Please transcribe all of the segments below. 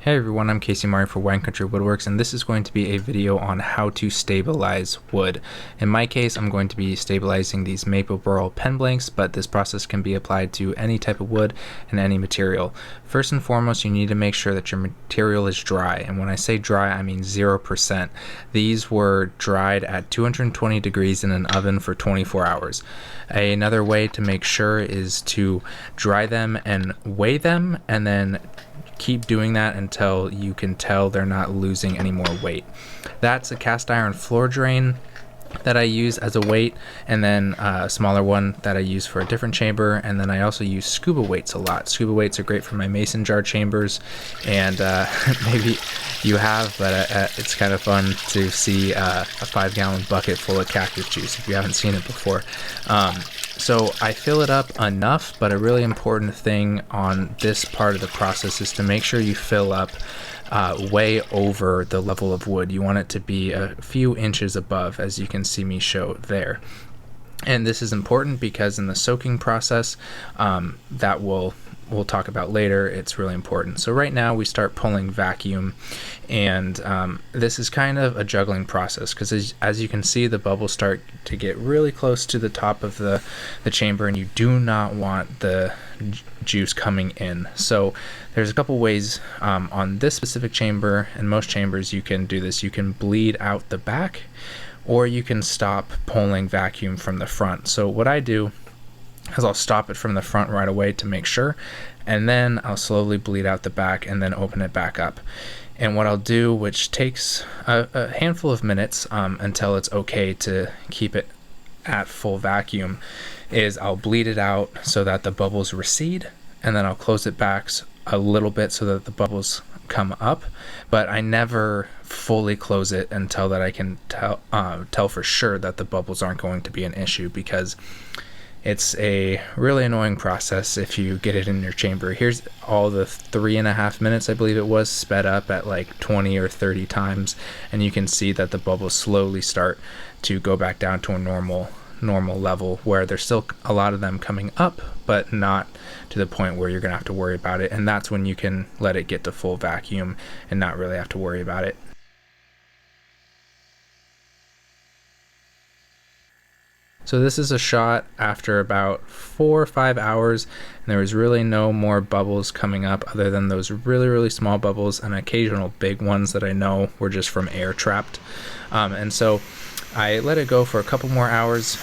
Hey everyone, I'm Casey Murray for Wine Country Woodworks, and this is going to be a video on how to stabilize wood. In my case, I'm going to be stabilizing these maple burl pen blanks, but this process can be applied to any type of wood and any material. First and foremost, you need to make sure that your material is dry, and when I say dry, I mean 0%. These were dried at 220 degrees in an oven for 24 hours. Another way to make sure is to dry them and weigh them, and then keep doing that until you can tell they're not losing any more weight. That's a cast iron floor drain that I use as a weight, and then a smaller one that I use for a different chamber, and then I also use scuba weights a lot. Scuba weights are great for my mason jar chambers, and maybe you have, but it's kind of fun to see a 5-gallon bucket full of cactus juice if you haven't seen it before. So I fill it up enough, but a really important thing on this part of the process is to make sure you fill up way over the level of wood. You want it to be a few inches above, as you can see me show there. And this is important because in the soaking process, that we'll talk about later, it's really important. So right now we start pulling vacuum, and this is kind of a juggling process because as you can see, the bubbles start to get really close to the top of the chamber, and you do not want the juice coming in. So there's a couple ways on this specific chamber, and most chambers you can do this. You can bleed out the back, or you can stop pulling vacuum from the front. So what I do is I'll stop it from the front right away to make sure, and then I'll slowly bleed out the back and then open it back up. And what I'll do, which takes a handful of minutes until it's okay to keep it at full vacuum, is I'll bleed it out so that the bubbles recede, and then I'll close it back a little bit so that the bubbles come up, but I never fully close it until that I can tell for sure that the bubbles aren't going to be an issue, because it's a really annoying process if you get it in your chamber. Here's all the 3.5 minutes, I believe it was, sped up at like 20 or 30 times, and you can see that the bubbles slowly start to go back down to a normal level, where there's still a lot of them coming up, but not to the point where you're gonna have to worry about it. And that's when you can let it get to full vacuum and not really have to worry about it. So this is a shot after about 4 or 5 hours, and there was really no more bubbles coming up other than those really small bubbles and occasional big ones that I know were just from air trapped. And so I let it go for a couple more hours.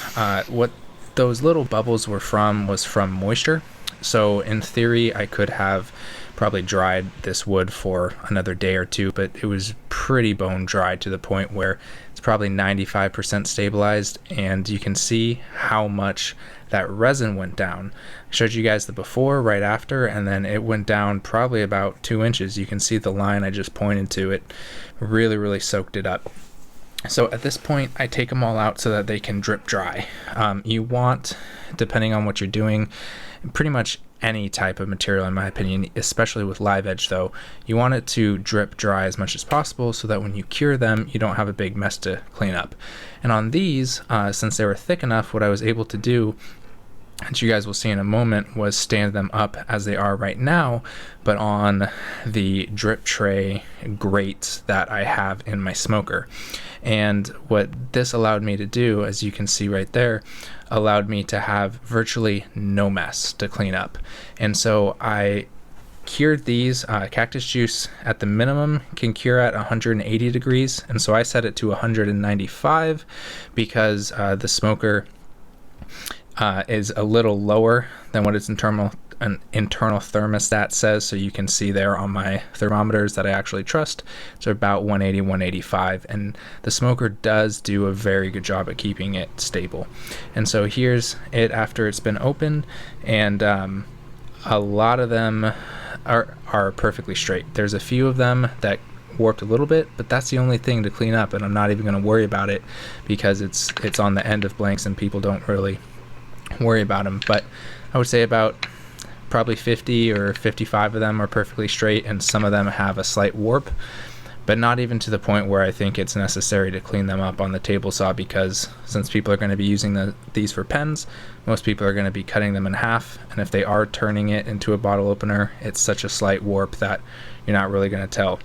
What those little bubbles were from was from moisture. So in theory, I could have probably dried this wood for another day or two, but it was pretty bone dry to the point where it's probably 95% stabilized, and you can see how much that resin went down. I showed you guys the before, right after, and then it went down probably about 2 inches. You can see the line I just pointed to. It really soaked it up. So at this point, I take them all out so that they can drip dry. You want, depending on what you're doing, pretty much any type of material, in my opinion, especially with live edge though, you want it to drip dry as much as possible so that when you cure them, you don't have a big mess to clean up. And on these, since they were thick enough, what I was able to do, which you guys will see in a moment, was stand them up as they are right now, but on the drip tray grates that I have in my smoker. And what this allowed me to do, as you can see right there, allowed me to have virtually no mess to clean up. And so I cured these. Cactus juice at the minimum can cure at 180 degrees, and so I set it to 195 because the smoker is a little lower than what its an internal thermostat says. So you can see there on my thermometers that I actually trust, it's about 180, 185, and the smoker does do a very good job at keeping it stable. And so here's it after it's been opened, and a lot of them are perfectly straight. There's a few of them that warped a little bit, but that's the only thing to clean up, and I'm not even going to worry about it because it's on the end of blanks and people don't really worry about them. But I would say about probably 50 or 55 of them are perfectly straight, and some of them have a slight warp. but not even to the point where I think it's necessary to clean them up on the table saw, because since people are going to be using these for pens, most people are going to be cutting them in half, and if they are turning it into a bottle opener, it's such a slight warp that you're not really going to tell.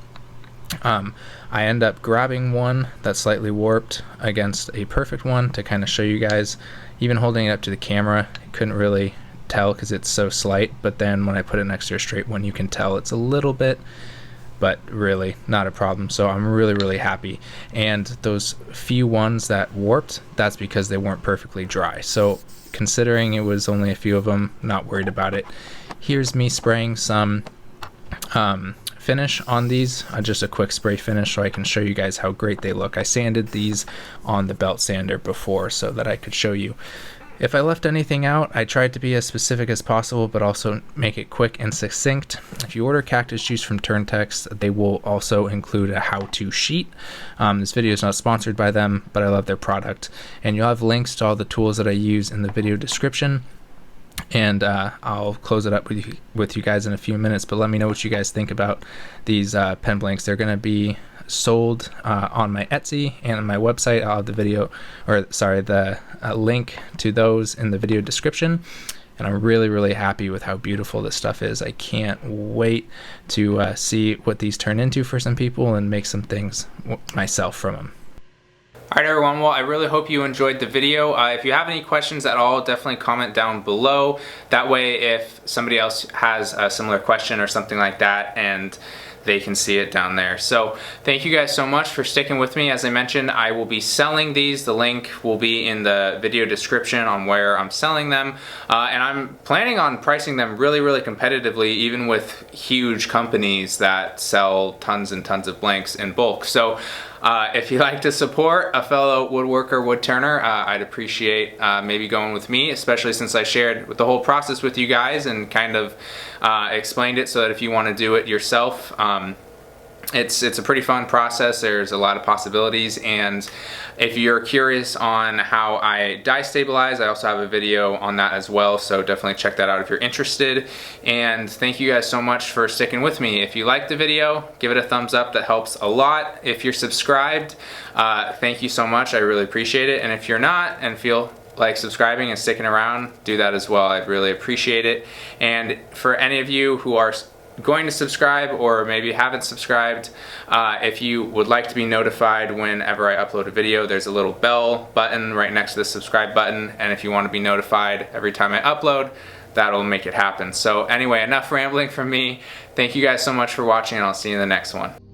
I end up grabbing one that's slightly warped against a perfect one to kind of show you guys. Even holding it up to the camera, I couldn't really tell because it's so slight, but then when I put it next to a straight one, you can tell it's a little bit, but really not a problem. So I'm really happy. And those few ones that warped, that's because they weren't perfectly dry. So considering it was only a few of them, not worried about it. Here's me spraying some finish on these, just a quick spray finish so I can show you guys how great they look. I sanded these on the belt sander before so that I could show you. If I left anything out, I tried to be as specific as possible, but also make it quick and succinct. If you order cactus juice from Turntex, they will also include a how-to sheet. This video is not sponsored by them, but I love their product. And you'll have links to all the tools that I use in the video description. And I'll close it up with you guys in a few minutes, but let me know what you guys think about these pen blanks. They're going to be sold on my Etsy and on my website. I'll have the link to those in the video description. And I'm really happy with how beautiful this stuff is. I can't wait to see what these turn into for some people and make some things myself from them. Alright everyone, well I really hope you enjoyed the video. If you have any questions at all, definitely comment down below. That way if somebody else has a similar question or something like that, and they can see it down there. So thank you guys so much for sticking with me. As I mentioned, I will be selling these. The link will be in the video description on where I'm selling them. And I'm planning on pricing them really competitively, even with huge companies that sell tons and tons of blanks in bulk. So if you like to support a fellow woodworker, wood turner, I'd appreciate maybe going with me, especially since I shared the whole process with you guys and kind of explained it so that if you want to do it yourself, it's a pretty fun process. There's a lot of possibilities, and if you're curious on how I die stabilize, I also have a video on that as well, so definitely check that out if you're interested. And thank you guys so much for sticking with me. If you liked the video, give it a thumbs up. That helps a lot. If you're subscribed, thank you so much. I really appreciate it. And if you're not and feel like subscribing and sticking around, do that as well. I'd really appreciate it. And for any of you who are going to subscribe or maybe haven't subscribed, if you would like to be notified whenever I upload a video, there's a little bell button right next to the subscribe button, and if you want to be notified every time I upload, that'll make it happen. So anyway, enough rambling from me. Thank you guys so much for watching, and I'll see you in the next one.